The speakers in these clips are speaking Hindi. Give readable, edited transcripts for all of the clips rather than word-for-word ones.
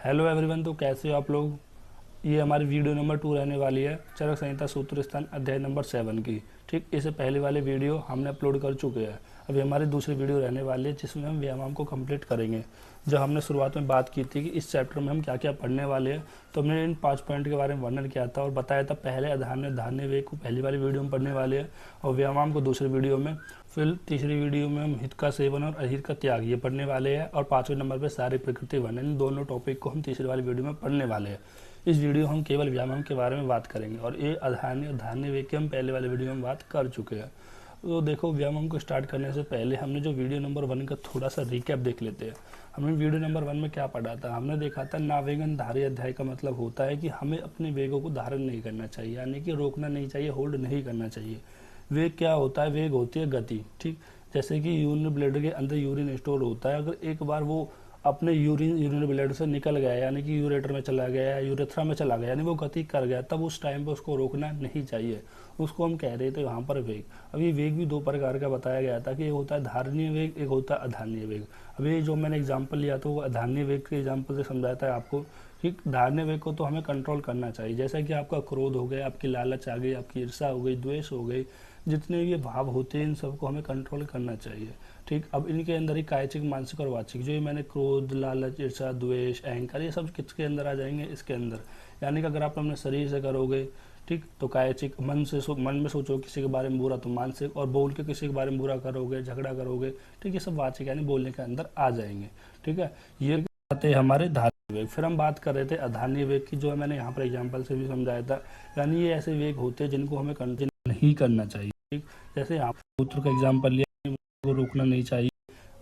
Hello everyone. तो कैसे हो आप लोग। ये हमारी वीडियो नंबर 2 रहने वाली है, चरक संहिता सूत्र स्थान अध्याय नंबर 7 की। ठीक, इससे पहले वाले वीडियो हमने अपलोड कर चुके हैं। अभी हमारी दूसरी वीडियो रहने वाली है जिसमें हम व्यायाम को कंप्लीट करेंगे। जब हमने शुरुआत में बात की थी कि इस चैप्टर में हम क्या क्या पढ़ने वाले हैं, तो हमने इन 5 पॉइंट के बारे में वर्णन किया था और बताया था पहले अधान्य धान्य वेग को पहली वाली वीडियो में पढ़ने वाले हैं और व्यायाम को दूसरी वीडियो में। फिर तीसरी वीडियो में हम हित का सेवन और अहित का त्याग ये पढ़ने वाले हैं और 5वें नंबर पर सारी प्रकृति वर्णन, इन दोनों टॉपिक को हम तीसरी वाली वीडियो में पढ़ने वाले हैं। इस वीडियो हम केवल व्यायाम के बारे में बात करेंगे और ये अधान्य और धान्य वेग की हम पहले वाले वीडियो में बात कर चुके हैं। तो देखो, व्यायाम को स्टार्ट करने से पहले हमने जो वीडियो नंबर 1 का थोड़ा सा रिकैप देख लेते हैं। हमने वीडियो नंबर 1 में क्या पढ़ा था। हमने देखा था नावेगन धारी अध्याय का मतलब होता है कि हमें अपने वेगों को धारण नहीं करना चाहिए, यानी कि रोकना नहीं चाहिए, होल्ड नहीं करना चाहिए। वेग क्या होता है? वेग होती है गति। ठीक, जैसे कि यूरिन ब्लैडर के अंदर यूरिन स्टोर होता है। अगर एक बार वो अपने यूरिन ब्लैडर से निकल गया, यानी कि यूरेटर में चला गया, यूरेथ्रा में चला गया, यानी वो गति कर गया, तब उस टाइम पे उसको रोकना नहीं चाहिए। उसको हम कह रहे थे वहाँ पर वेग। अब ये वेग भी 2 प्रकार का बताया गया था कि एक होता है धारणीय वेग, एक होता है अधारणीय वेग। अभी जो मैंने एग्जाम्पल लिया था वो अधारणीय वेग के एग्जाम्पल से समझाया था आपको। ठीक, धारणीय वेग को तो हमें कंट्रोल करना चाहिए, जैसा कि आपका क्रोध हो गया, आपकी लालच आ गई, आपकी ईर्षा हो गई, द्वेष हो गई, जितने ये भाव होते हैं इन सबको हमें कंट्रोल करना चाहिए। ठीक, अब इनके अंदर ही कायचिक, मानसिक और वाचिक, जो ये मैंने क्रोध, लालच, ईर्षा, द्वेष, अहंकार, ये सब किसके अंदर आ जाएंगे? इसके अंदर। यानी कि अगर आप अपने शरीर से करोगे, ठीक, तो कायचिक, मन में सोचो किसी के बारे में बुरा, तो मानसिक, और बोल के किसी के बारे में बुरा करोगे, झगड़ा करोगे, ठीक, ये सब वाचिक यानी बोलने के अंदर आ जाएंगे। ठीक है, ये बातें हमारे धारणीय वेग। फिर हम बात कर रहे थे अधारणीय वेग की, जो मैंने यहाँ पर एग्जाम्पल से भी समझाया था। यानी ये ऐसे वेग होते हैं जिनको हमें कंट्रोल नहीं करना चाहिए। ठीक, जैसे यहाँ पुत्र का एग्जाम्पल लिया, को रोकना नहीं चाहिए,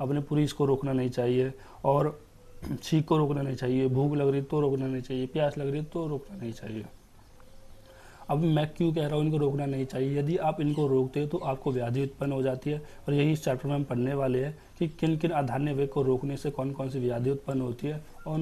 अपने पुरुष को रोकना नहीं चाहिए, और छींक को रोकना नहीं चाहिए, भूख लग रही तो रोकना नहीं चाहिए, प्यास लग रही तो रोकना नहीं चाहिए। अब मैं क्यों कह रहा हूँ इनको रोकना नहीं चाहिए? यदि आप इनको रोकते हो तो आपको व्याधि उत्पन्न हो जाती है, और यही इस चैप्टर में हम पढ़ने वाले हैं कि किन किन अधान्य वेग को रोकने से कौन कौन सी व्याधि उत्पन्न होती है और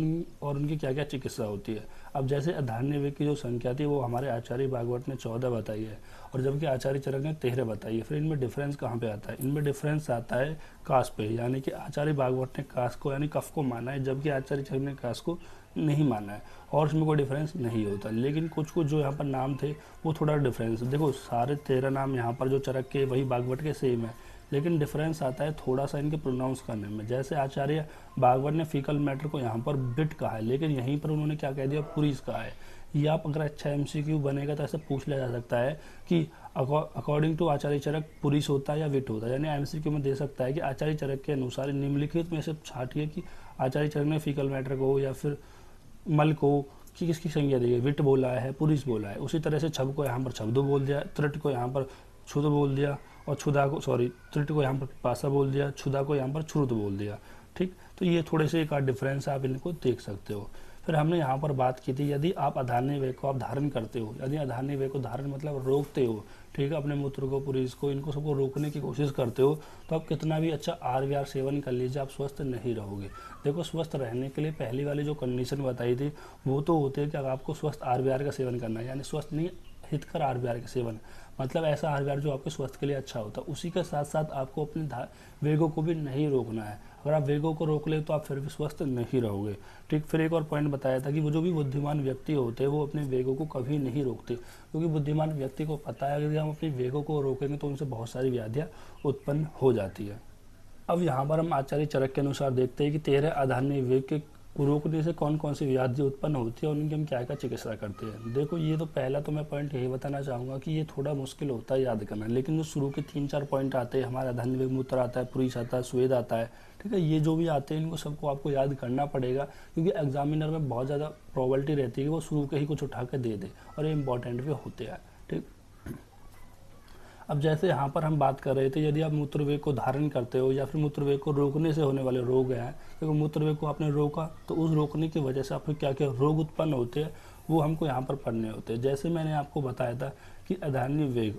उनकी क्या क्या चिकित्सा होती है। अब जैसे अधान्य वेग की जो संख्या थी वो हमारे आचार्य भागवत ने 14 बताई है, और जबकि आचार्य चरक ने 13 बताई है। फिर इनमें डिफरेंस कहाँ पे आता है? इनमें डिफरेंस आता है काश पे, यानी कि आचार्य भागवत ने काश को यानी कफ को माना है, जबकि आचार्य चरक ने काश को नहीं माना है, और इसमें कोई डिफरेंस नहीं होता। लेकिन कुछ कुछ जो यहाँ पर नाम थे वो थोड़ा डिफरेंस, देखो सारे 13 नाम यहाँ पर जो चरक के वही भागवत के सेम है, लेकिन डिफरेंस आता है थोड़ा सा इनके प्रोनाउंस करने में। जैसे आचार्य भागवत ने फीकल मैटर को यहाँ पर बिट कहा है, लेकिन यहीं पर उन्होंने क्या कह दिया? पुरीस कहा है। ये आप अगर अच्छा एमसीक्यू बनेगा तो ऐसे पूछ लिया जा सकता है कि अकॉर्डिंग टू आचार्य चरक पुरीस होता है या विट होता है, यानी एमसीक्यू में दे सकता है कि आचार्य चरक के अनुसार निम्नलिखित में से छाटिए कि आचार्य चरक ने फीकल मैटर को या फिर मल को कि किसकी संज्ञा दी है, विट बोला है, पुरुष बोला है। उसी तरह से छब को यहाँ पर छब्दो बोल दिया, त्रिट को यहाँ पर क्षुद बोल दिया, और क्षुदा को त्रिट को यहाँ पर पासा बोल दिया, क्षुदा को यहाँ पर छुरुत बोल दिया। ठीक, तो ये थोड़े से एक आध डिफरेंस आप इनको देख सकते हो। फिर हमने यहाँ पर बात की थी, यदि आप अधान्य वेग को आप धारण करते हो, यदि अधान्य वेग को धारण मतलब रोकते हो, ठीक है, अपने मूत्र को, पुरुष को, इनको सबको रोकने की कोशिश करते हो, तो आप कितना भी अच्छा आर सेवन कर लीजिए, आप स्वस्थ नहीं रहोगे। देखो, स्वस्थ रहने के लिए पहली वाली जो कंडीशन बताई थी वो तो होती है कि आपको स्वस्थ आर का सेवन करना है, यानी स्वस्थ नहीं, हितकर आर का सेवन, मतलब ऐसा आर जो आपके स्वास्थ्य के लिए अच्छा होता है। उसी के साथ साथ आपको अपने वेगों को भी नहीं रोकना है। अगर आप वेगों को रोक ले तो आप फिर भी स्वस्थ नहीं रहोगे। ठीक, फिर एक और पॉइंट बताया था कि वो जो भी बुद्धिमान व्यक्ति होते हैं वो अपने वेगों को कभी नहीं रोकते, क्योंकि बुद्धिमान व्यक्ति को पता है कि हम अपने वेगों को रोकेंगे तो उनसे बहुत सारी व्याधियाँ उत्पन्न हो जाती है। अब यहाँ पर हम आचार्य चरक के अनुसार देखते हैं कि 13 अधान्य वेग के रोकने से कौन कौन सी व्याधि उत्पन्न होती है और उनकी हम क्या क्या चिकित्सा करते हैं। देखो, ये तो पहला तो मैं पॉइंट यही बताना चाहूँगा कि ये थोड़ा मुश्किल होता है याद करना, लेकिन जो शुरू के 3-4 पॉइंट आते हैं, हमारा अधान्य वेग, मूत्र आता है, पुरुष आता है, स्वेद आता है, ठीक है, ये जो भी आते हैं इनको सबको आपको याद करना पड़ेगा, क्योंकि एग्जामिनर में बहुत ज़्यादा प्रोबेबिलिटी रहती है कि वो शुरू के ही कुछ उठा के दे दे, और ये इंपॉर्टेंट भी होते हैं। ठीक, अब जैसे यहाँ पर हम बात कर रहे थे, यदि आप मूत्रवेग को धारण करते हो या फिर मूत्रवेग को रोकने से होने वाले रोग हैं, क्योंकि मूत्रवेग को आपने रोका तो उस रोकने की वजह से आपको क्या क्या रोग उत्पन्न होते हैं वो हमको यहाँ पर पढ़ने होते हैं। जैसे मैंने आपको बताया था कि अधान्य वेग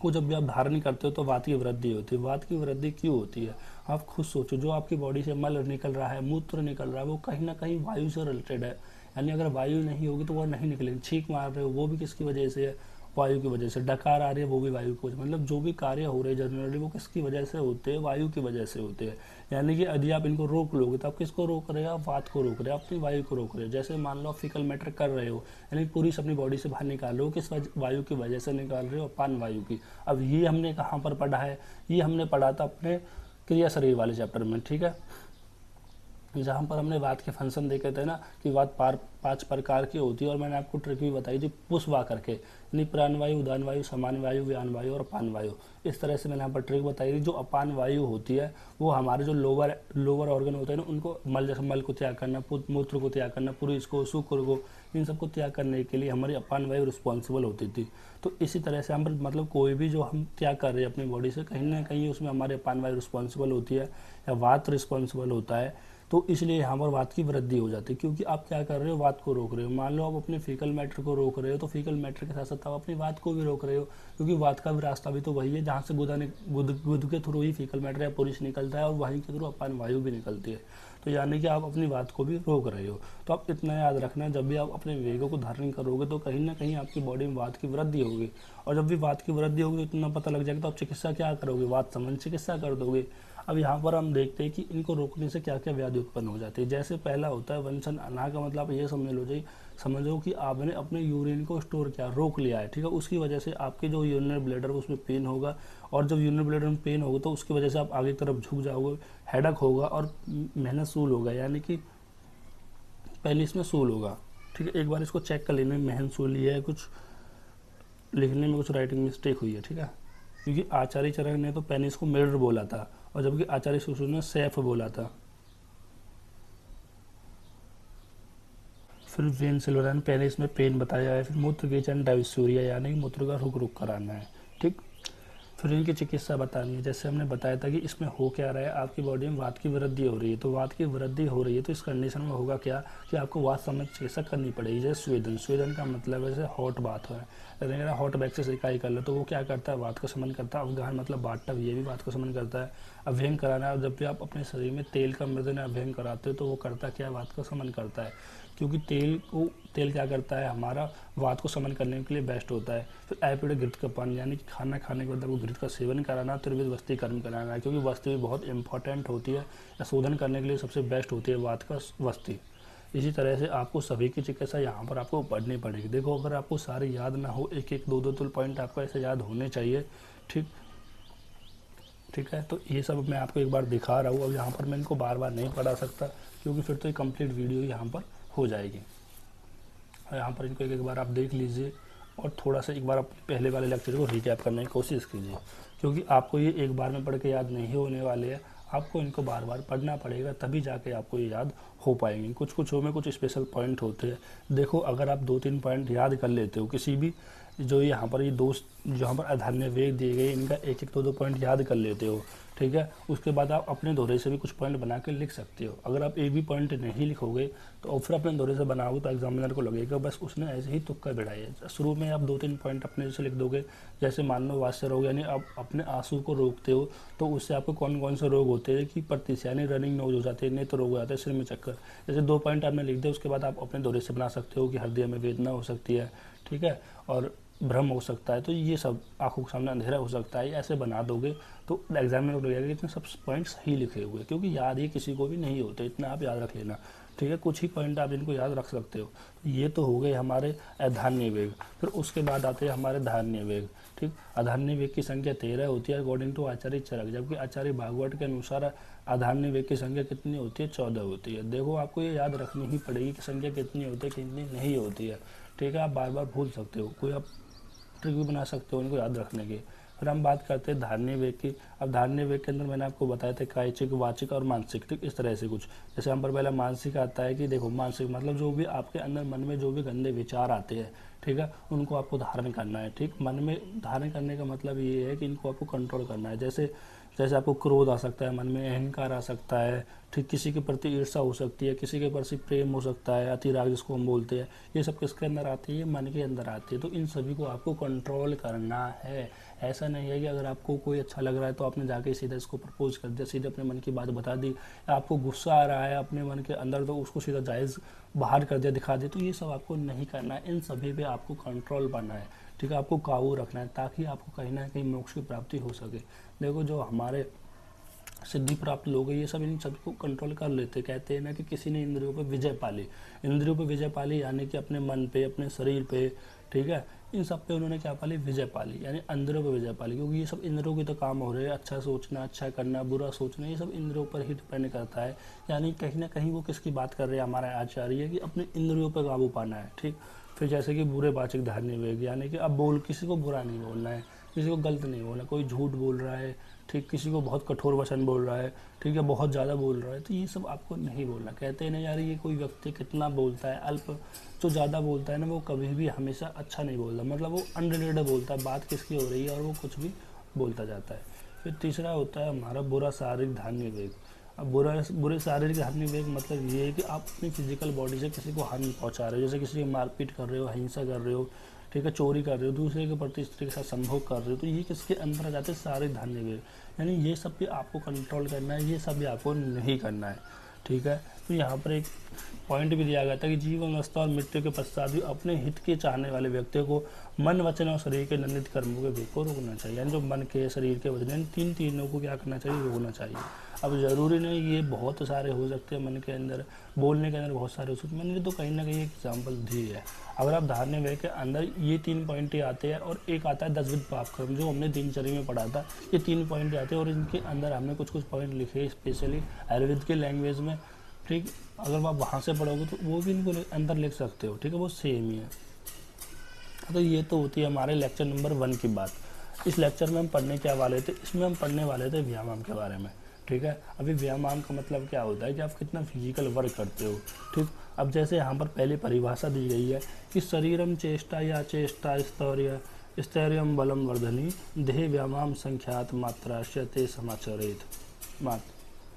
को जब भी आप धारण करते हो तो वात की वृद्धि होती है। वात की वृद्धि क्यों होती है? आप खुद सोचो, जो आपकी बॉडी से मल निकल रहा है, मूत्र निकल रहा है, वो कहीं ना कहीं वायु से रिलेटेड है, यानी अगर वायु नहीं होगी तो वो नहीं निकलेगी। छींक मार रहे हो वो भी किसकी वजह से है? वायु की वजह से। डकार आ रही है वो भी वायु की वजह से। मतलब जो भी कार्य हो रहे हैं जनरली वो किसकी वजह से होते हैं, वायु की वजह से होते हैं। यानी कि यदि आप इनको रोक लोगे तो आप किसको रोक रहे हो, आप वात को रोक रहे हो, अपनी वायु को रोक रहे हो। जैसे मान लो आप फीकल मैटर कर रहे हो, यानी पूरी अपनी बॉडी से बाहर निकाल रहे हो, किस वायु की वजह से निकाल रहे हो, अपान वायु की। अब ये हमने कहाँ पर पढ़ा है, ये हमने पढ़ा था अपने क्रिया शरीर वाले चैप्टर में, ठीक है, जहाँ पर हमने वात के फंक्शन देखे थे ना कि वात 5 प्रकार की होती है। और मैंने आपको ट्रिक भी बताई थी पुश वा करके, यानी प्राण वायु, उदान वायु, समान वायु, व्यान वायु और अपान वायु। इस तरह से मैंने यहाँ पर ट्रिक बताई थी। जो अपान वायु होती है वो हमारे जो लोअर ऑर्गन होते हैं ना, उनको मल, जैसे मल को त्याग करना, मूत्र को त्याग करना, पुरुष को, शुक्र को, इन सबको त्याग करने के लिए हमारी अपान वायु रिस्पॉन्सिबल होती थी। तो इसी तरह से हम मतलब कोई भी जो हम त्याग कर रहे हैं अपनी बॉडी से, कहीं ना कहीं उसमें हमारे अपान वायु रिस्पॉन्सिबल होती है या वात रिस्पॉन्सिबल होता है। तो इसलिए यहाँ पर वात की वृद्धि हो जाती है, क्योंकि आप क्या कर रहे हो, वात को रोक रहे हो। मान लो आप अपने फीकल मैटर को रोक रहे हो, तो फीकल मैटर के साथ साथ आप अपनी वात को भी रोक रहे हो, क्योंकि वात का भी रास्ता भी तो वही है जहाँ से गुद के थ्रू ही फीकल मैटर या पुरुष निकलता है और वहीं के थ्रू अपान वायु भी निकलती है। तो यानी कि आप अपनी बात को भी रोक रहे हो। तो आप इतना याद रखना, जब भी आप अपने विवेकों को धारण करोगे तो कहीं ना कहीं आपकी बॉडी में वात की वृद्धि होगी। और जब भी वात की वृद्धि होगी तो इतना पता लग जाएगा, तो आप चिकित्सा क्या करोगे, वात संबंधी चिकित्सा कर दोगे। अब यहाँ पर हम देखते हैं कि इनको रोकने से क्या क्या व्याधि उत्पन्न हो जाती है। जैसे पहला होता है वंशन अना का मतलब आप ये समझो कि आपने अपने यूरिन को स्टोर किया, रोक लिया है, ठीक है। उसकी वजह से आपके जो यूरिनरी ब्लैडर उसमें पेन होगा, और जब यूरिनरी ब्लैडर में पेन होगा तो उसकी वजह से आप आगे की तरफ झुक जाओगे, हेडक होगा और मेहनत सूल होगा, यानी कि पेनिस में सूल होगा, ठीक है। एक बार इसको चेक कर लेना, मेहनत सूल लिया है, कुछ लिखने में कुछ राइटिंग मिस्टेक हुई है, ठीक है। क्योंकि आचार्य चरक ने तो पेनिस को मिरर बोला था और जबकि आचार्य सुश्रुत ने सैफ बोला था। फिर वेन सिल्वर ने पेनिस में पेन बताया है। फिर मूत्र विचन डायसूरिया, यानी कि मूत्र का रुक कराना है, ठीक। फिर इनकी चिकित्सा बतानी है। जैसे हमने बताया था कि इसमें हो क्या रहा है, आपकी बॉडी में वात की वृद्धि हो रही है। तो वात की वृद्धि हो रही है तो इस कंडीशन में होगा क्या कि आपको वात संबंधी चिकित्सा करनी पड़ेगी। जैसे स्वेदन का मतलब है जैसे हॉट बाथ है, अगर हॉट बैग से सिकाई कर लो तो वो क्या करता है, वात को समन करता है। अवगाहन मतलब बाटव, ये भी वात को समन करता है। अभ्यंग कराना है, जब भी आप अपने शरीर में तेल का मृदन अभ्यंग कराते हो तो वो करता क्या है, वात को समन करता है। क्योंकि तेल क्या करता है, हमारा वात को समन करने के लिए बेस्ट होता है। फिर एपिड घृत का पान, यानी कि खाना खाने के बाद आपको घृत का सेवन कराना, त्रिविध वस्ती कर्म कराना है, क्योंकि वस्ती भी बहुत इंपॉर्टेंट होती है या शोधन करने के लिए सबसे बेस्ट होती है वात का वस्ती। इसी तरह से आपको सभी की चिकित्सा यहाँ पर आपको पढ़नी पड़ेगी। देखो अगर आपको सारे याद ना हो, एक एक दो दो पॉइंट आपको ऐसे याद होने चाहिए, ठीक है। तो ये सब मैं आपको एक बार दिखा रहा हूँ। अब यहाँ पर मैं इनको बार बार नहीं पढ़ा सकता क्योंकि फिर तो ये कंप्लीट वीडियो यहाँ पर हो जाएगी। यहाँ पर इनको एक एक बार आप देख लीजिए और थोड़ा सा एक बार आप पहले वाले लेक्चर को रिकैप करने की कोशिश कीजिए, क्योंकि आपको ये एक बार में पढ़ के याद नहीं होने वाले हैं। आपको इनको बार बार पढ़ना पड़ेगा, तभी जाके आपको ये याद हो पाएंगे। कुछ कुछ में कुछ स्पेशल पॉइंट होते हैं। देखो अगर आप 2-3 पॉइंट याद कर लेते हो, किसी भी जो यहाँ पर ये दोस्त जो यहाँ पर अधान्य वेग दिए गए, इनका एक एक दो पॉइंट याद कर लेते हो, ठीक है। उसके बाद आप अपने दोहरे से भी कुछ पॉइंट बना के लिख सकते हो। अगर आप एक भी पॉइंट नहीं लिखोगे तो फिर अपने दोहरे से बनाओगे तो एग्जामिनर को लगेगा बस उसने ऐसे ही तुक्का बिड़ाया है। शुरू में आप 2-3 पॉइंट अपने से लिख दोगे, जैसे मान लो वाष्य रोग, यानी आप अपने आंसू को रोकते हो तो उससे आपको कौन कौन से रोग होते हैं कि प्रतिश, यानी रनिंग नोज हो जाते हैं, नेत्र रोग हो जाते हैं, सिर में चक्कर। जैसे 2 पॉइंट आपने लिख दिया, उसके बाद आप अपने दोहरे से बना सकते हो कि हृदय में वेदना हो सकती है, ठीक है, और भ्रम हो सकता है, तो ये सब आंखों के सामने अंधेरा हो सकता है। ऐसे बना दोगे तो एग्जामिनर को लगेगा कि इतने सब पॉइंट सही लिखे हुए, क्योंकि याद ये किसी को भी नहीं होते, इतना आप याद रख लेना, ठीक है। कुछ ही पॉइंट आप इनको याद रख सकते हो। ये तो हो गए हमारे अधान्य वेग। फिर उसके बाद आते हैं हमारे धान्य वेग, ठीक। अधान्य वेग की संख्या 13 होती है अकॉर्डिंग टू आचार्य चरक, जबकि आचार्य भागवत के अनुसार अधान्य वेग की संख्या कितनी होती है, 14 होती है। देखो आपको ये याद रखनी ही पड़ेगी कि संख्या कितनी होती है कितनी नहीं होती है, ठीक है। आप बार बार भूल सकते हो, कोई आप ट्रिक भी बना सकते हो इनको याद रखने की। फिर हम बात करते हैं धारणीय वेग की। अब धारणीय वेग के अंदर मैंने आपको बताया था कायचिक, वाचिक और मानसिक, ठीक। इस तरह से कुछ, जैसे हम पर पहला मानसिक आता है कि देखो मानसिक मतलब जो भी आपके अंदर मन में जो भी गंदे विचार आते हैं, ठीक है, उनको आपको धारण करना है, ठीक। मन में धारण करने का मतलब ये है कि इनको आपको कंट्रोल करना है। जैसे आपको क्रोध आ सकता है, मन में अहंकार आ सकता है, ठीक, किसी के प्रति ईर्ष्या हो सकती है, किसी के प्रति प्रेम हो सकता है, अतिराग जिसको हम बोलते हैं, ये सब किसके अंदर आती है, मन के अंदर आती है। तो इन सभी को आपको कंट्रोल करना है। ऐसा नहीं है कि अगर आपको कोई अच्छा लग रहा है तो आपने जाके सीधा इसको प्रपोज कर दिया, सीधे अपने मन की बात बता दी, या आपको गुस्सा आ रहा है अपने मन के अंदर तो उसको सीधा जायज़ बाहर कर दिया, दिखा दिया, तो ये सब आपको नहीं करना है। इन सभी पे आपको कंट्रोल करना है, ठीक है, आपको काबू रखना है ताकि आपको कहीं ना कहीं मोक्ष की प्राप्ति हो सके। देखो जो हमारे सिद्धि प्राप्त लोग हैं ये सब इन सबको कंट्रोल कर लेते, कहते हैं ना कि किसी ने इंद्रियों पर विजय पाली। इंद्रियों पर विजय पाली यानी कि अपने मन पे, अपने शरीर पे, ठीक है, इन सब पे उन्होंने क्या पाली, विजय पाली, यानी इंद्रियों पर विजय पाली। क्योंकि ये सब इंद्रियों के तो काम हो रहे हैं, अच्छा सोचना, अच्छा करना, बुरा सोचना, ये सब इंद्रियों पर ही डिपेंड करता है। यानी कहीं ना कहीं वो किसकी बात कर रहे हैं, हमारा आचार्य, कि अपने इंद्रियों पर काबू पाना है। ठीक, फिर जैसे कि बुरे वाचक धारणी वेग, यानी कि अब किसी को बुरा नहीं बोलना है, किसी को गलत नहीं बोलना, कोई झूठ बोल रहा है, ठीक, किसी को बहुत कठोर वचन बोल रहा है, ठीक है, बहुत ज़्यादा बोल रहा है, तो ये सब आपको नहीं बोलना। कहते हैं ना यार, ये कोई व्यक्ति कितना बोलता है, अल्प जो ज़्यादा बोलता है ना वो कभी भी हमेशा अच्छा नहीं बोलता, मतलब वो अनरिलेटेड बोलता है, बात किसकी हो रही है और वो कुछ भी बोलता जाता है। फिर तीसरा होता है हमारा बुरा शारीरिक धार्मिक विवेक। अब बुरे शारीरिक धार्मिक विवेक मतलब ये है कि आप अपनी फिजिकल बॉडी से किसी को हानि पहुंचा रहे हो, जैसे किसी की मारपीट कर रहे हो, हिंसा कर रहे हो, ठीक है, चोरी कर रहे हो, दूसरे के प्रति स्त्री के साथ संभोग कर रहे हो, तो ये किसके अंदर आ जाते हैं, शारीरिक धार्मिक विवेक। यानी ये सब भी आपको कंट्रोल करना है, ये सब भी आपको नहीं करना है। ठीक है, तो यहाँ पर एक पॉइंट भी दिया गया था कि जीवन अवस्था और मृत्यु के पश्चात भी अपने हित के चाहने वाले व्यक्तियों को मन, वचन और शरीर के निंदित कर्मों के वेग को रोकना चाहिए। यानी जो मन के, शरीर के, वचन, तीनों को क्या करना चाहिए, रोकना चाहिए। अब ज़रूरी नहीं ये बहुत सारे हो सकते हैं, मन के अंदर, बोलने के अंदर बहुत सारे हो सकते हैं, मैंने तो कहीं ना कहीं एग्जाम्पल दी है। अगर आप धारणे वेग के अंदर ये 3 पॉइंट ही आते हैं और एक आता है 10 विध पाप कर्म, जो हमने दिनचर्या में पढ़ा था, ये 3 पॉइंट आते हैं और इनके अंदर हमने कुछ पॉइंट लिखे स्पेशली आयुर्वेद के लैंग्वेज में। ठीक, अगर आप वहाँ से पढ़ोगे तो वो भी इनको अंदर लिख सकते हो, ठीक है, वो सेम ही है। तो ये तो होती है हमारे लेक्चर नंबर 1 की बात। इस लेक्चर में हम पढ़ने क्या वाले थे, इसमें हम पढ़ने वाले थे व्यायाम के बारे में। ठीक है, अभी व्यायाम का मतलब क्या होता है कि आप कितना फिजिकल वर्क करते हो। ठीक, अब जैसे यहाँ पर पहले परिभाषा दी गई है कि शरीरम चेष्टा या चेष्टा स्थैर्यम बलम वर्धनी देह व्यायाम संख्यात मात्रा ते समाचरित मात।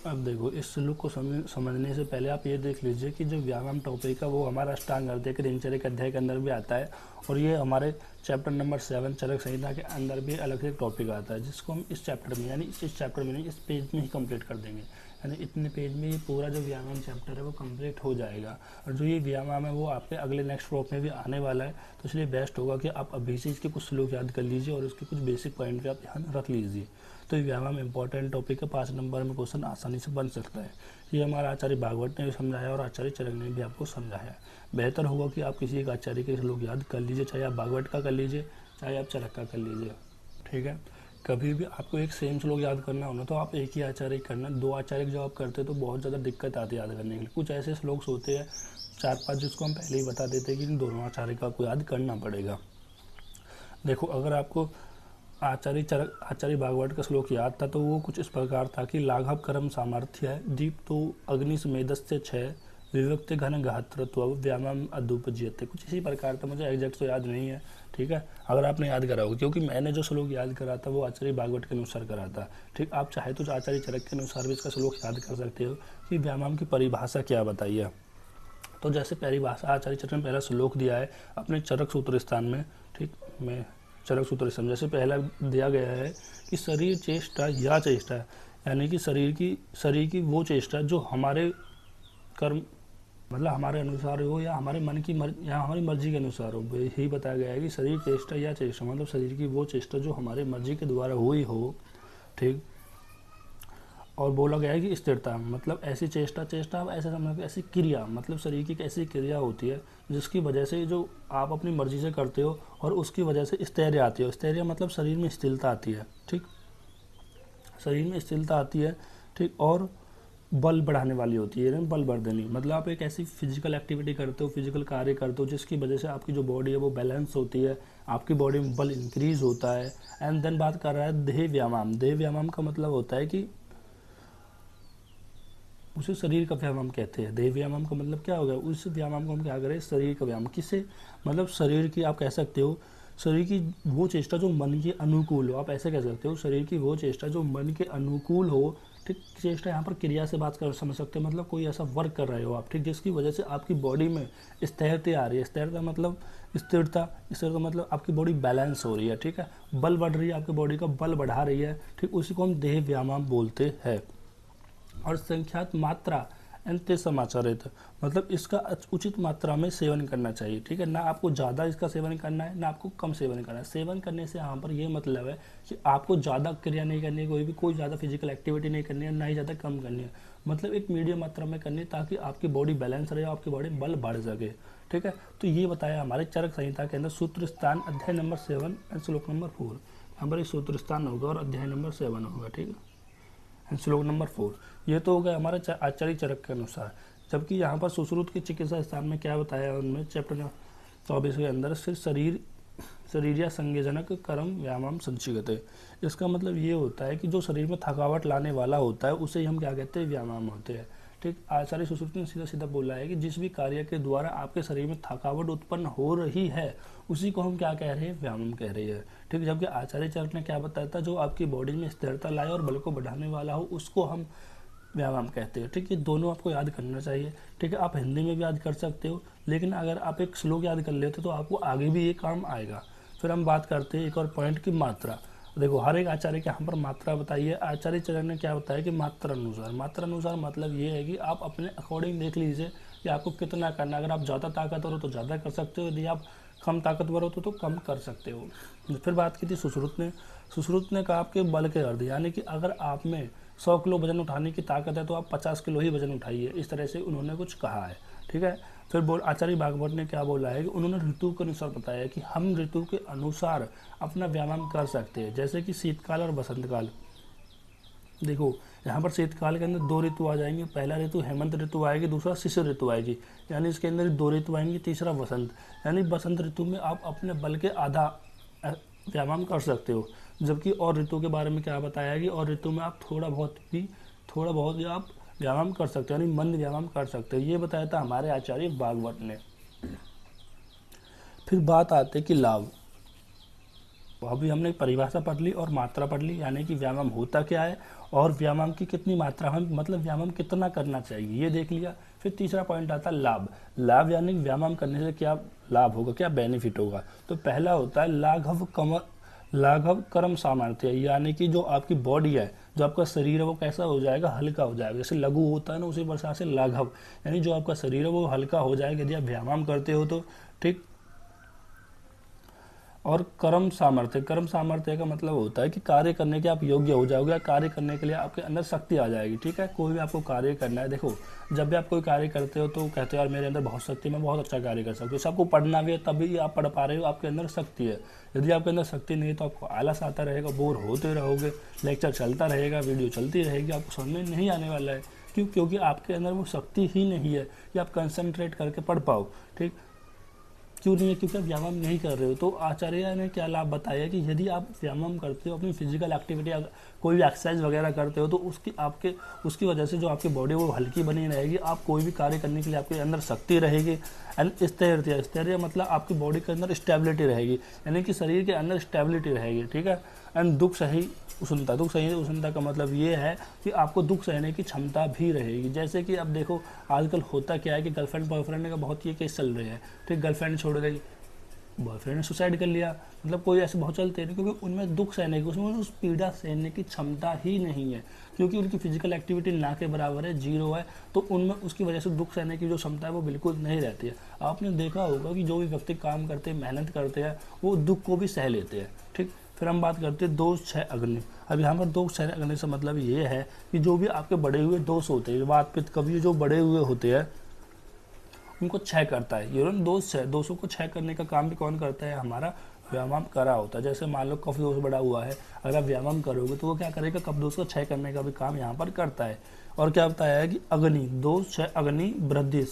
अब देखो इस श्लोक को समझने से पहले आप ये देख लीजिए कि जो व्यायाम टॉपिक है वो हमारा अष्टांग हृदय के दिनचर्या के अध्याय के अंदर भी आता है, और ये हमारे चैप्टर नंबर 7 चरक संहिता के अंदर भी अलग से टॉपिक आता है, जिसको हम इस चैप्टर में, यानी इस चैप्टर में नहीं, इस पेज में ही कंप्लीट कर देंगे। यानी इतने पेज में ये पूरा जो व्यायाम चैप्टर है वो कंप्लीट हो जाएगा। और जो ये व्यायाम है वो आपके अगले नेक्स्ट फ्लॉप में भी आने वाला है, तो इसलिए बेस्ट होगा कि आप अभी से इसके कुछ श्लोक याद कर लीजिए और उसके कुछ बेसिक पॉइंट पे आप ध्यान रख लीजिए। तो ये व्यायाम इंपॉर्टेंट टॉपिक है, 5 नंबर में क्वेश्चन आसानी से बन सकता है। ये हमारा आचार्य भागवत ने भी समझाया और आचार्य चरक ने भी आपको समझाया। बेहतर होगा कि आप किसी एक आचार्य के श्लोक याद कर लीजिए, चाहे आप भागवत का कर लीजिए, चाहे आप चरक का कर लीजिए। ठीक है, कभी भी आपको एक सेम श्लोक याद करना हो ना तो आप एक ही आचार्य करना। 2 आचार्य जो आप करते तो बहुत ज़्यादा दिक्कत आती है याद करने के लिए। कुछ ऐसे श्लोक होते हैं 4-5 जिसको हम पहले ही बता देते हैं कि इन दोनों आचार्य का आपको याद करना पड़ेगा। देखो अगर आपको आचार्य भागवत का श्लोक याद था तो वो कुछ इस प्रकार था कि लाघव कर्म सामर्थ्य दीप तो अग्नि समेदस्य 6 विभक्त घन गात्रत्व व्यायाम अदुपज्यते, कुछ इसी प्रकार था। मुझे एग्जैक्ट तो याद नहीं है, ठीक है, अगर आपने याद करा होगा, क्योंकि मैंने जो श्लोक याद करा था वो आचार्य भागवत के अनुसार करा था। ठीक, आप चाहे तो आचार्य चरक के अनुसार भी इसका श्लोक याद कर सकते हो कि व्यायाम की परिभाषा क्या बताइए। तो जैसे परिभाषा आचार्य चरक ने पहला श्लोक दिया है अपने चरक सूत्र स्थान में। ठीक, मैं चरक सूत्र स्थान जैसे पहला दिया गया है कि शरीर चेष्टा या चेष्टा, यानी कि शरीर की वो चेष्टा जो हमारे कर्म मतलब हमारे अनुसार हो या हमारे मन की या हमारी मर्जी के अनुसार हो। यही बताया गया है कि शरीर चेष्टा या चेष्टा मतलब शरीर की वो चेष्टा जो हमारे मर्जी के द्वारा हुई हो। ठीक, और बोला गया है कि स्थिरता मतलब ऐसी चेष्टा आप ऐसे समझ, ऐसी क्रिया मतलब शरीर की एक ऐसी क्रिया होती है जिसकी वजह से जो आप अपनी मर्जी से करते हो और उसकी वजह से स्थैर्य आती है। स्थैर्य मतलब शरीर में स्थिरता आती है। ठीक, शरीर में स्थिरता आती है। ठीक, और बल बढ़ाने वाली होती है, बल वर्धनी मतलब आप एक ऐसी फिजिकल एक्टिविटी करते हो, फिजिकल कार्य करते हो जिसकी वजह से आपकी जो बॉडी है वो बैलेंस होती है, आपकी बॉडी में बल इंक्रीज होता है। एंड देन बात कर रहा है देह व्यायाम। देह व्यायाम का मतलब होता है कि उसे शरीर का व्यायाम कहते हैं। देह व्यायाम का मतलब क्या होगा, उस व्यायाम को हम क्या करें, शरीर का व्यायाम। किसे मतलब शरीर की, आप कह सकते हो शरीर की वो चेष्टा जो मन के अनुकूल हो, आप ऐसे कह सकते हो शरीर की वो चेष्टा जो मन के अनुकूल हो। ठीक, चेष्टा यहाँ पर क्रिया से बात कर समझ सकते हैं, मतलब कोई ऐसा वर्क कर रहे हो आप, ठीक, जिसकी वजह से आपकी बॉडी में स्थिरता आ रही है। स्थिरता मतलब स्थिरता मतलब आपकी बॉडी बैलेंस हो रही है। ठीक है, बल बढ़ रही है, आपकी बॉडी का बल बढ़ा रही है। ठीक, उसी को हम देह व्यायाम बोलते हैं। और संख्यात मात्रा एंड ते समाचारित, मतलब इसका उचित मात्रा में सेवन करना चाहिए। ठीक है, ना आपको ज़्यादा इसका सेवन करना है ना आपको कम सेवन करना है। सेवन करने से यहाँ पर ये मतलब है कि आपको ज़्यादा क्रिया नहीं करनी है, कोई ज़्यादा फिजिकल एक्टिविटी नहीं करनी है, ना ही ज़्यादा कम करनी है, मतलब एक मीडियम मात्रा में करनी है ताकि आपकी बॉडी बैलेंस रहे, आपकी बॉडी बल बढ़ सके। ठीक है, तो ये बताया हमारे चरक संहिता के अंदर सूत्र स्थान अध्याय नंबर 7 एंड श्लोक नंबर 4। यहाँ पर सूत्र स्थान होगा और अध्याय नंबर 7 होगा। ठीक है, एंड श्लोक नंबर 4 ये तो हो गया हमारे आचार्य चरक के अनुसार। जबकि यहाँ पर सुश्रुत की चिकित्सा स्थान में क्या बताया उनमें चैप्टर 24 के अंदर से शरीर या संज्ञाजनक कर्म व्यायाम संचिगते। इसका मतलब ये होता है कि जो शरीर में थकावट लाने वाला होता है उसे हम क्या कहते हैं, व्यायाम होते हैं। ठीक, आचार्य सुश्रुत ने सीधा सीधा बोला है कि जिस भी कार्य के द्वारा आपके शरीर में थकावट उत्पन्न हो रही है उसी को हम क्या कह रहे हैं, व्यायाम कह रहे हैं। ठीक, जबकि आचार्य चरक ने क्या बताया था, जो आपकी बॉडी में स्थिरता लाए और बल को बढ़ाने वाला हो उसको हम व्यायाम कहते हैं। ठीक है, दोनों आपको याद करना चाहिए। ठीक है, आप हिंदी में भी याद कर सकते हो, लेकिन अगर आप एक श्लोक याद कर लेते तो आपको आगे भी ये काम आएगा। फिर हम बात करते हैं एक और पॉइंट की मात्रा। देखो हर एक आचार्य के यहाँ पर मात्रा बताई है। आचार्य चरक ने क्या बताया कि मात्रा अनुसार मतलब ये है कि आप अपने अकॉर्डिंग देख लीजिए कि आपको कितना करना है। अगर आप ज़्यादा ताकतवर हो तो ज़्यादा कर सकते हो, यदि आप कम ताकतवर हो तो कम कर सकते हो। फिर बात की थी सुश्रुत ने कहा आपके बल के अर्थ, यानी कि अगर आप में 100 किलो वजन उठाने की ताकत है तो आप 50 किलो ही वजन उठाइए, इस तरह से उन्होंने कुछ कहा है। ठीक है, फिर आचार्य भागवत ने क्या बोला है कि उन्होंने ऋतु के अनुसार बताया कि हम ऋतु के अनुसार अपना व्यायाम कर सकते हैं, जैसे कि शीतकाल और बसंत काल। देखो यहाँ पर शीतकाल के अंदर 2 ऋतु आ जाएंगे, पहला ऋतु हेमंत ऋतु आएगी, दूसरा शिशिर ऋतु आएगी, यानी इसके अंदर 2 ऋतु आएंगी, तीसरा वसंत। यानी बसंत ऋतु में आप अपने बल के आधा व्यायाम कर सकते हो। जबकि और ऋतु के बारे में क्या बताया कि और ऋतु में आप थोड़ा बहुत आप व्यायाम कर सकते हो, यानी मंद व्यायाम कर सकते हो। ये बताया था हमारे आचार्य भागवत ने। फिर बात आते कि लाभ। अभी हमने परिभाषा पढ़ ली और मात्रा पढ़ ली, यानी कि व्यायाम होता क्या है और व्यायाम की कितनी मात्रा हम, मतलब व्यायाम कितना करना चाहिए ये देख लिया। फिर तीसरा पॉइंट आता है लाभ, यानी व्यायाम करने से क्या लाभ होगा, क्या बेनिफिट होगा। तो पहला होता है लाघव कर्म सामर्थ्य, यानी कि जो आपकी बॉडी है, जो आपका शरीर है वो कैसा हो जाएगा, हल्का हो जाएगा। जैसे लघु होता है ना, उसी प्रकार से लाघव, यानी जो आपका शरीर है वो हल्का हो जाएगा यदि आप व्यायाम करते हो तो। ठीक, और कर्म सामर्थ्य का मतलब होता है कि कार्य करने के आप योग्य हो जाओगे, कार्य करने के लिए आपके अंदर शक्ति आ जाएगी। ठीक है, कोई भी आपको कार्य करना है, देखो जब भी आप कोई कार्य करते हो तो कहते हो यार मेरे अंदर बहुत शक्ति, मैं बहुत अच्छा कार्य कर सकता हूँ। सबको पढ़ना भी है तभी आप पढ़ पा रहे हो, आपके अंदर शक्ति है। यदि आपके अंदर शक्ति नहीं है तो आपको आलस आता रहेगा, बोर होते रहोगे, लेक्चर चलता रहेगा, वीडियो चलती रहेगी, आपको समझ में नहीं आने वाला है। क्योंकि आपके अंदर वो शक्ति ही नहीं है कि आप कंसंट्रेट करके पढ़ पाओ। ठीक, क्यों नहीं है, क्योंकि आप व्यायाम नहीं कर रहे हो। तो आचार्य ने क्या लाभ बताया कि यदि आप व्यायाम करते हो, अपनी फिजिकल एक्टिविटी कोई भी एक्सरसाइज वगैरह करते हो तो उसकी वजह से जो आपकी बॉडी वो हल्की बनी रहेगी, आप कोई भी कार्य करने के लिए आपके अंदर शक्ति रहेगी। एंड स्थैर्य मतलब आपकी बॉडी के अंदर स्टेबिलिटी रहेगी, यानी कि शरीर के अंदर स्टेबिलिटी रहेगी। ठीक है, एंड दुख सही उष्णता का मतलब ये है कि आपको दुख सहने की क्षमता भी रहेगी। जैसे कि अब देखो आजकल होता क्या है कि गर्लफ्रेंड बॉयफ्रेंड का बहुत ये केस चल रहे हैं। ठीक, गर्लफ्रेंड छोड़ गई, बॉयफ्रेंड ने सुसाइड कर लिया, मतलब कोई ऐसे बहुत चलते हैं क्योंकि उनमें दुख सहने की, उसमें उस पीड़ा सहने की क्षमता ही नहीं है, क्योंकि उनकी फिजिकल एक्टिविटी ना के बराबर है, 0 है। तो उनमें उसकी वजह से दुख सहने की जो क्षमता है वो बिल्कुल नहीं रहती है। आपने देखा होगा कि जो भी व्यक्ति काम करते हैं, मेहनत करते हैं, वो दुख को भी सह लेते हैं। ठीक, फिर हम बात करते हैं दोष क्षय अग्नि। अब यहाँ पर दोष क्षय अग्नि से मतलब ये है कि जो भी आपके बढ़े हुए दोष होते हैं, वात पित्त कभी जो बढ़े हुए होते हैं उनको क्षय करता है। ये दोषों को क्षय करने का काम भी कौन करता है, हमारा व्यायाम करा होता है। जैसे मान लो कफ दोष बढ़ा हुआ है, अगर आप व्यायाम करोगे तो वो क्या करेगा, कफ दोष को क्षय करने का भी काम यहाँ पर करता है। और क्या बताया है कि अग्नि दोष क्षय अग्नि वृद्धि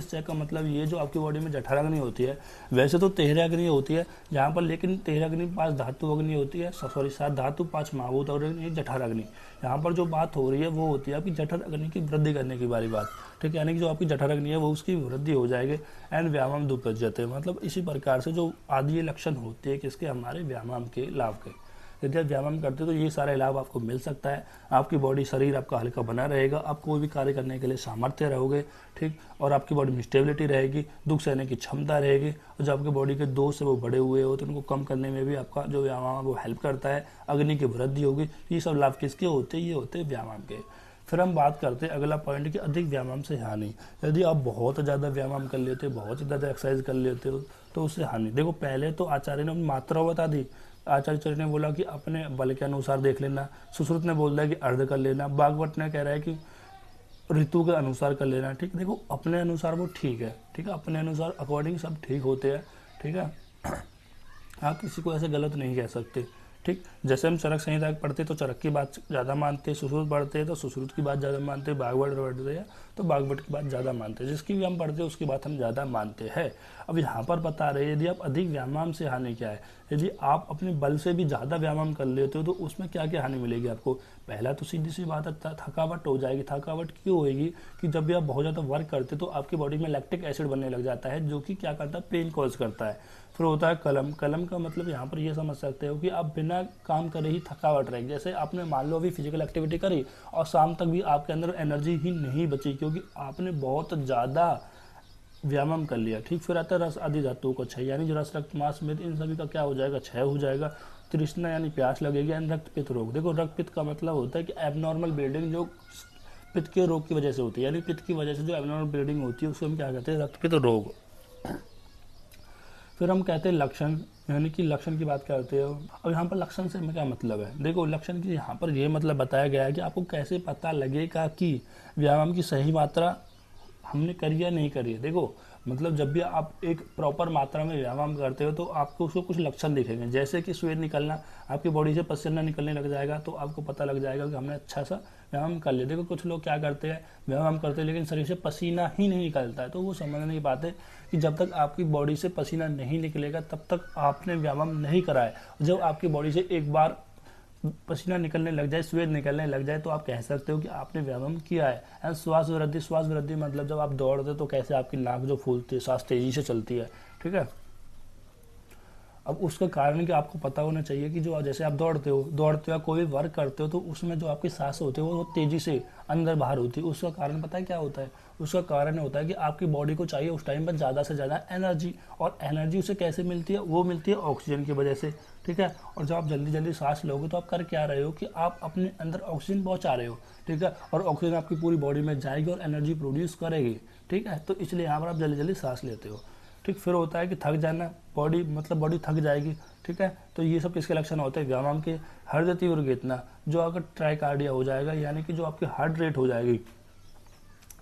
क्षय का मतलब ये जो आपकी बॉडी में जठराग्नि होती है, वैसे तो 13 अग्नि होती है यहाँ पर, लेकिन 13 अग्नि 5 धातु अग्नि होती है, 7 धातु 5 महाभूत अग्नि, जठराग्नि। यहाँ पर जो बात हो रही है वो होती है आपकी जठर अग्नि की वृद्धि करने की बारी बात। ठीक है, यानी कि जो आपकी जठर अग्नि है वो उसकी वृद्धि हो जाएगी। एंड व्यायाम दुपज्यते, मतलब इसी प्रकार से जो आदि लक्षण होते हैं किसके, हमारे व्यायाम के लाभ के। यदि आप व्यायाम करते हो तो ये सारे लाभ आपको मिल सकता है। आपकी बॉडी शरीर आपका हल्का बना रहेगा, आप कोई भी कार्य करने के लिए सामर्थ्य रहोगे। ठीक, और आपकी बॉडी में स्टेबिलिटी रहेगी, दुख सहने की क्षमता रहेगी। और जो आपकी बॉडी के दोष है वो बढ़े हुए हो तो उनको कम करने में भी आपका जो व्यायाम है वो हेल्प करता है। अग्नि की वृद्धि होगी। ये सब लाभ किसके होते हैं, ये होते हैं व्यायाम के। फिर हम बात करते हैं अगला पॉइंट कि अधिक व्यायाम से हानि। यदि आप बहुत ज़्यादा व्यायाम कर लेते हो, बहुत ज़्यादा एक्सरसाइज कर लेते हो तो उससे हानि। देखो पहले तो आचार्य ने अपनी मात्रा बता दी। आचार्य ने बोला कि अपने बल के अनुसार देख लेना, सुश्रुत ने बोल दिया कि अर्ध कर लेना, भागवत ने कह रहा है कि ऋतु के अनुसार कर लेना। ठीक, देखो अपने अनुसार वो ठीक है, ठीक है, अपने अनुसार अकॉर्डिंग सब ठीक होते हैं। ठीक है, आप किसी को ऐसे गलत नहीं कह सकते। ठीक, जैसे हम चरक संहिता पढ़ते तो चरक की बात ज़्यादा मानते हैं, सुश्रुत पढ़ते हैं तो सुश्रुत की बात ज़्यादा मानते हैं, भागवत पढ़ते हैं तो भागवत की बात ज़्यादा मानते हैं, जिसकी भी हम पढ़ते हैं उसकी बात हम ज़्यादा मानते हैं। अब यहाँ पर बता रहे हैं यदि आप अधिक व्यायाम से हानि क्या है। यदि आप अपने बल से भी ज़्यादा व्यायाम कर लेते हो तो उसमें क्या क्या हानि मिलेगी आपको। पहला तो सीधी सी बात है थकावट हो जाएगी। थकावट क्यों होएगी कि जब भी आप बहुत ज़्यादा वर्क करते हो तो आपकी बॉडी में लैक्टिक एसिड बनने लग जाता है, जो कि क्या करता है, पेन कॉज करता है। फिर होता है कलम। कलम का मतलब यहाँ पर ये समझ सकते हो कि आप बिना काम करे ही थकावट रहेगी। जैसे आपने मान लो अभी फिजिकल एक्टिविटी करी और शाम तक भी आपके अंदर एनर्जी ही नहीं बची क्योंकि आपने बहुत ज़्यादा व्यायाम कर लिया। ठीक, फिर आता है रस आदि धातुओं का क्षय, यानी जो रस रक्त मांस मेद इन सभी का क्या हो जाएगा, क्षय हो जाएगा। तृष्णा यानी प्यास लगेगी, यानी रक्त पित्त रोग। देखो रक्त पित्त का मतलब होता है कि एबनॉर्मल ब्लीडिंग जो पित्त के रोग की वजह से होती है, यानी पित्त की वजह से जो एबनॉर्मल ब्लीडिंग होती है उसको हम क्या कहते हैं, रक्त पित्त रोग। फिर हम कहते हैं लक्षण, यानी कि लक्षण की बात करते हो। अब यहाँ पर लक्षण से क्या मतलब है, देखो लक्षण की यहाँ पर ये मतलब बताया गया है कि आपको कैसे पता लगेगा कि व्यायाम की सही मात्रा हमने करी या नहीं करी है। देखो मतलब जब भी आप एक प्रॉपर मात्रा में व्यायाम करते हो तो आपको उसको कुछ लक्षण दिखेंगे, जैसे कि स्वेद निकलना, आपकी बॉडी से पसीना निकलने लग जाएगा तो आपको पता लग जाएगा कि हमने अच्छा सा व्यायाम कर लिया। देखो कुछ लोग क्या करते हैं, व्यायाम करते हैं लेकिन शरीर से पसीना ही नहीं निकलता है, तो वो समझ नहीं पाते कि जब तक आपकी बॉडी से पसीना नहीं निकलेगा तब तक आपने व्यायाम नहीं करा है। जब आपकी बॉडी से एक बार पसीना निकलने लग जाए, स्वेद निकलने लग जाए तो आप कह सकते हो कि आपने व्यायाम किया है। एंड श्वास वृद्धि, श्वास वृद्धि मतलब जब आप दौड़ते तो कैसे आपकी नाक जो फूलती है, सांस तेजी से चलती है। ठीक है, अब उसका कारण कि आपको पता होना चाहिए कि जो जैसे आप दौड़ते हो कोई भी वर्क करते हो तो उसमें जो आपकी सांस होती है वो तेजी से अंदर बाहर होती है। उसका कारण पता है क्या होता है, उसका कारण होता है कि आपकी बॉडी को चाहिए उस टाइम पर ज़्यादा से ज़्यादा एनर्जी, और एनर्जी उसे कैसे मिलती है, वो मिलती है ऑक्सीजन की वजह से। ठीक है, और जब आप जल्दी जल्दी सांस लोगे तो आप कर क्या रहे हो कि आप अपने अंदर ऑक्सीजन पहुंचा रहे हो। ठीक है, और ऑक्सीजन आपकी पूरी बॉडी में जाएगी और एनर्जी प्रोड्यूस करेगी। ठीक है, तो इसलिए यहाँ पर आप जल्दी जल्दी सांस लेते हो। ठीक, फिर होता है कि थक जाना, बॉडी मतलब बॉडी थक जाएगी। ठीक है, तो ये सब किसके लक्षण होते हैं, व्यायाम के। हृदय तीव्र गीतना, जो अगर ट्राइकार्डिया हो जाएगा, यानी कि जो आपकी हार्ट रेट हो जाएगी।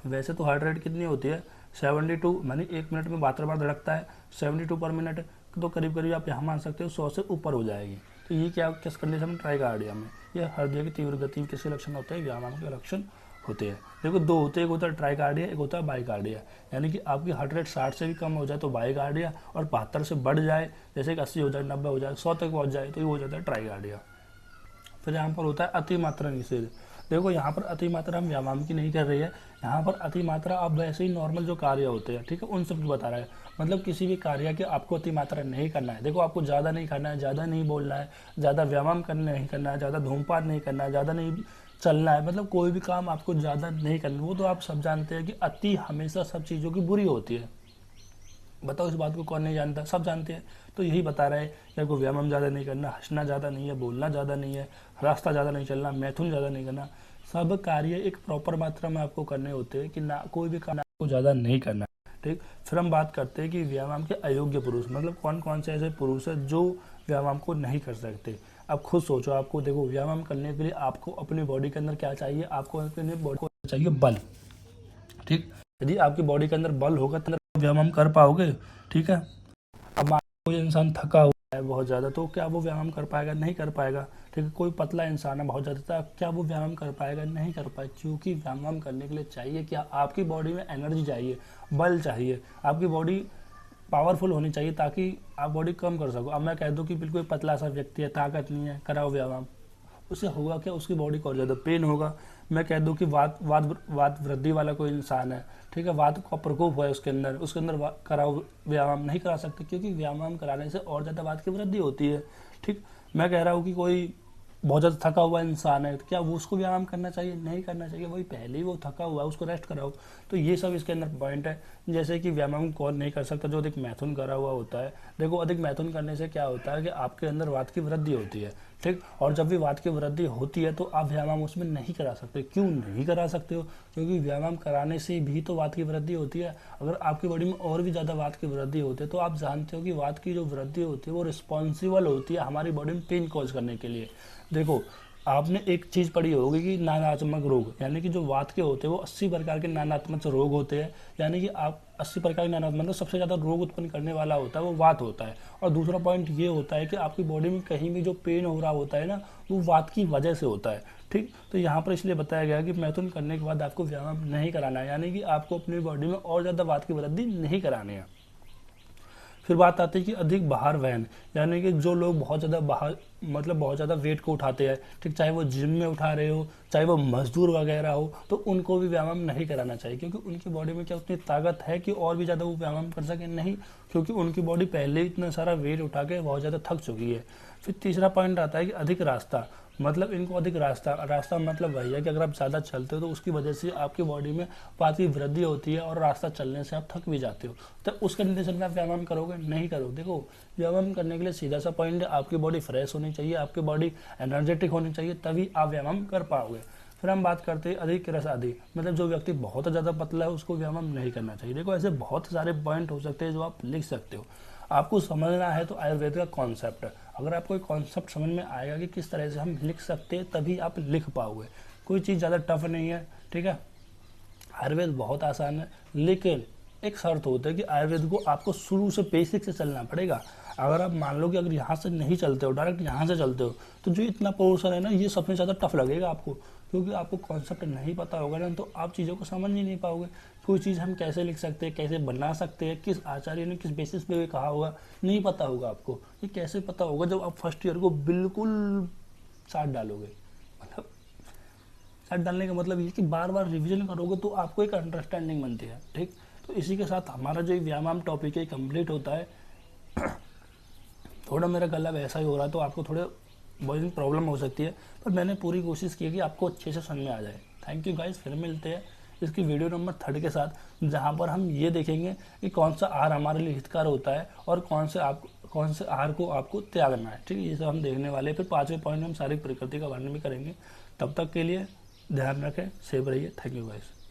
वैसे तो हार्ट रेट कितनी होती है, 72, मानी 1 मिनट में 72 बार धड़कता है, 72 पर मिनट, तो करीब करीब आप यहाँ मान सकते हो 100 से ऊपर हो जाएगी। तो ये क्या किस कंडीशन में, ट्राइकार्डिया में। यह हृदय की तीव्र गति किसके लक्षण होते हैं, व्यायाम के लक्षण होते हैं। देखो दो होते हैं, एक होता है ट्राइकार्डिया, एक होता है बाइकार्डिया। यानी कि आपकी हार्ट रेट 60 से भी कम हो जाए तो बाइकार्डिया, और 72 से बढ़ जाए, जैसे कि 80 हो जाए, 90 हो जाए, 100 तक पहुंच जाए तो ये हो जाता है ट्राइकार्डिया। फिर यहाँ पर होता है अतिमात्रा निषेध। देखो यहाँ पर अतिमात्रा हम व्यायाम की नहीं कर रही है, यहाँ पर अतिमात्रा आप वैसे ही नॉर्मल जो कार्य होते हैं, ठीक है, उन सब की बता रहा है। मतलब किसी भी कार्य के आपको अतिमात्रा नहीं करना है। देखो आपको ज़्यादा नहीं करना है, ज़्यादा नहीं बोलना है, ज़्यादा व्यायाम करना नहीं करना है, ज़्यादा धूमपान नहीं करना है, ज़्यादा नहीं चलना है, मतलब कोई भी काम आपको ज़्यादा नहीं करना। वो तो आप सब जानते हैं कि अति हमेशा सब चीज़ों की बुरी होती है। बताओ इस बात को कौन नहीं जानता, सब जानते हैं। तो यही बता रहे हैं कि आपको व्यायाम ज़्यादा नहीं करना, हंसना ज़्यादा नहीं है, बोलना ज़्यादा नहीं है, रास्ता ज़्यादा नहीं चलना, मैथुन ज़्यादा नहीं करना। सब कार्य एक प्रॉपर मात्रा में आपको करने होते हैं कि ना कोई भी काम आपको ज़्यादा नहीं करना। ठीक, फिर हम बात करते हैं कि व्यायाम के अयोग्य पुरुष, मतलब कौन कौन से ऐसे पुरुष हैं जो व्यायाम को नहीं कर सकते। अब खुद सोचो, आपको देखो व्यायाम करने के लिए आपको अपनी बॉडी के अंदर क्या चाहिए, आपको अपनी बॉडी को चाहिए बल। ठीक, यदि आपकी बॉडी के अंदर बल होगा तो व्यायाम कर पाओगे। ठीक है, अब मान लो कोई इंसान थका हुआ है बहुत ज़्यादा, तो क्या वो व्यायाम कर पाएगा, नहीं कर पाएगा। ठीक है, कोई पतला इंसान है बहुत ज़्यादा, क्या वो व्यायाम कर पाएगा, नहीं कर पाएगा। क्योंकि व्यायाम करने के लिए चाहिए क्या, आपकी बॉडी में एनर्जी चाहिए, बल चाहिए, आपकी बॉडी पावरफुल होनी चाहिए ताकि आप बॉडी कम कर सको। अब मैं कह दूँ कि बिल्कुल पतला सा व्यक्ति है, ताकत नहीं है, कराओ व्यायाम, उससे होगा क्या, उसकी बॉडी को और ज़्यादा पेन होगा। मैं कह दूं कि वात वृद्धि वाला कोई इंसान है, ठीक है, वात का प्रकोप है उसके अंदर कराओ व्यायाम, नहीं करा सकते, क्योंकि व्यायाम कराने से और ज़्यादा वात की वृद्धि होती है। ठीक, मैं कह रहा हूँ कि कोई बहुत ज़्यादा थका हुआ इंसान है, तो क्या वो उसको व्यायाम करना चाहिए, नहीं करना चाहिए। वही पहले ही वो थका हुआ है, उसको रेस्ट कराओ। तो ये सब इसके अंदर पॉइंट है। जैसे कि व्यायाम कौन नहीं कर सकता, जो अधिक मैथुन करा हुआ होता है। देखो अधिक मैथुन करने से क्या होता है कि आपके अंदर वात की वृद्धि होती है। ठीक। और जब भी वात की वृद्धि होती है तो आप व्यायाम उसमें नहीं करा सकते। क्यों नहीं करा सकते हो? क्योंकि व्यायाम कराने से भी तो वात की वृद्धि होती है। अगर आपकी बॉडी में और भी ज़्यादा वात की वृद्धि होती है तो आप जानते हो कि वात की जो वृद्धि होती है वो रिस्पॉन्सिबल होती है हमारी बॉडी में पेन कॉज करने के लिए। देखो, आपने एक चीज़ पढ़ी होगी कि नानात्मक रोग, यानी कि जो वात के होते हैं वो 80 प्रकार के नानात्मक रोग होते हैं। यानी कि आप 80 प्रकार के नानात्मक, मतलब सबसे ज़्यादा रोग उत्पन्न करने वाला होता है वो वात होता है। और दूसरा पॉइंट ये होता है कि आपकी बॉडी में कहीं भी जो पेन हो रहा होता है ना, वो वात की वजह से होता है। ठीक। तो यहाँ पर इसलिए बताया गया कि मैथुन करने के बाद आपको व्यायाम नहीं कराना है, यानी कि आपको अपनी बॉडी में और ज़्यादा वात की वृद्धि नहीं करानी है। फिर बात आती है कि अधिक भार वहन, यानी कि जो लोग बहुत ज़्यादा बाहर, मतलब बहुत ज़्यादा वेट को उठाते हैं, ठीक, चाहे वो जिम में उठा रहे हो, चाहे वो मजदूर वगैरह हो, तो उनको भी व्यायाम नहीं कराना चाहिए। क्योंकि उनकी बॉडी में क्या उतनी ताकत है कि और भी ज़्यादा वो व्यायाम कर सके? नहीं, क्योंकि उनकी बॉडी पहले ही इतना सारा वेट उठा के बहुत ज़्यादा थक चुकी है। फिर तीसरा पॉइंट आता है कि अधिक रास्ता, मतलब इनको अधिक रास्ता मतलब वही है कि अगर आप ज़्यादा चलते हो तो उसकी वजह से आपकी बॉडी में वात की वृद्धि होती है और रास्ता चलने से आप थक भी जाते हो। तो उस कंडीशन में आप व्यायाम करोगे? नहीं करोगे। देखो, व्यायाम करने के लिए सीधा सा पॉइंट है, आपकी बॉडी फ्रेश होनी चाहिए, आपकी बॉडी एनर्जेटिक होनी चाहिए, तभी आप व्यायाम कर पाओगे। फिर हम बात करते हैं अधिक रस आदि, मतलब जो व्यक्ति बहुत ज़्यादा पतला है उसको व्यायाम नहीं करना चाहिए। देखो, ऐसे बहुत सारे पॉइंट हो सकते हैं जो आप लिख सकते हो। आपको समझना है तो आयुर्वेद का कॉन्सेप्ट है। अगर आपको एक कॉन्सेप्ट समझ में आएगा कि किस तरह से हम लिख सकते हैं, तभी आप लिख पाओगे। कोई चीज़ ज़्यादा टफ नहीं है, ठीक है। आयुर्वेद बहुत आसान है, लेकिन एक शर्त होता है कि आयुर्वेद को आपको शुरू से बेसिक से चलना पड़ेगा। अगर आप मान लो कि अगर यहाँ से नहीं चलते हो, डायरेक्ट यहाँ से चलते हो, तो जो इतना पोर्शन है ना, ये सबसे ज़्यादा टफ लगेगा आपको, क्योंकि आपको कॉन्सेप्ट नहीं पता होगा ना, तो आप चीज़ों को समझ ही नहीं पाओगे। कोई चीज़ हम कैसे लिख सकते हैं, कैसे बना सकते हैं, किस आचार्य ने किस बेसिस पे कहा होगा, नहीं पता होगा आपको। ये कैसे पता होगा? जब आप फर्स्ट ईयर को बिल्कुल साथ डालोगे। मतलब साथ डालने का मतलब ये कि बार बार रिविजन करोगे तो आपको एक अंडरस्टैंडिंग बनती है, ठीक। तो इसी के साथ हमारा जो व्यायाम टॉपिक है कंप्लीट होता है। थोड़ा मेरा गला वैसा ही हो रहा है तो आपको थोड़े बहुत प्रॉब्लम हो सकती है, पर मैंने पूरी कोशिश की है कि आपको अच्छे से समझ में आ जाए। थैंक यू गाइस, फिर मिलते हैं इसकी वीडियो नंबर 3 के साथ, जहां पर हम ये देखेंगे कि कौन सा आहार हमारे लिए हितकार होता है और कौन से आहार को आपको त्यागना है, ठीक है। ये सब हम देखने वाले हैं। फिर 5वें पॉइंट में हम शारीरिक प्रकृति का वर्णन भी करेंगे। तब तक के लिए ध्यान रखें, सेफ रहिए। Thank you guys.